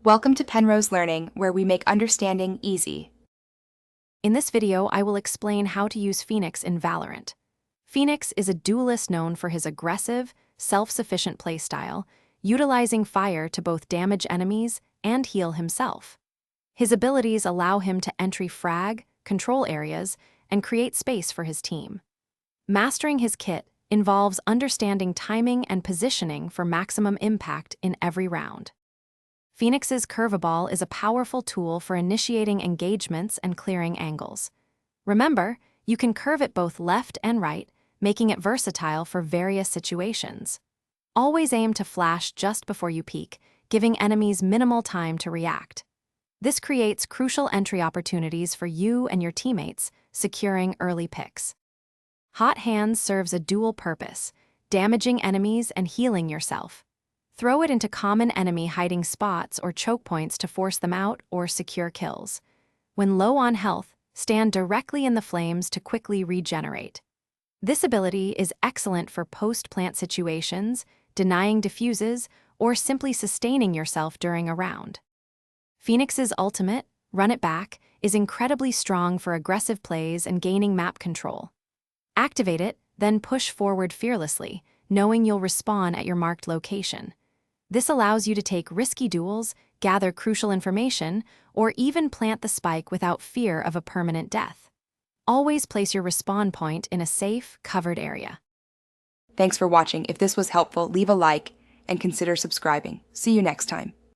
Welcome to Penrose Learning, where we make understanding easy. In this video, I will explain how to use Phoenix in Valorant. Phoenix is a duelist known for his aggressive, self-sufficient playstyle, utilizing fire to both damage enemies and heal himself. His abilities allow him to entry frag, control areas, and create space for his team. Mastering his kit involves understanding timing and positioning for maximum impact in every round. Phoenix's curveball is a powerful tool for initiating engagements and clearing angles. Remember, you can curve it both left and right, making it versatile for various situations. Always aim to flash just before you peek, giving enemies minimal time to react. This creates crucial entry opportunities for you and your teammates, securing early picks. Hot Hands serves a dual purpose, damaging enemies and healing yourself. Throw it into common enemy hiding spots or choke points to force them out or secure kills. When low on health, stand directly in the flames to quickly regenerate. This ability is excellent for post-plant situations, denying defuses, or simply sustaining yourself during a round. Phoenix's ultimate, Run It Back, is incredibly strong for aggressive plays and gaining map control. Activate it, then push forward fearlessly, knowing you'll respawn at your marked location. This allows you to take risky duels, gather crucial information, or even plant the spike without fear of a permanent death. Always place your respawn point in a safe, covered area. Thanks for watching. If this was helpful, leave a like and consider subscribing. See you next time.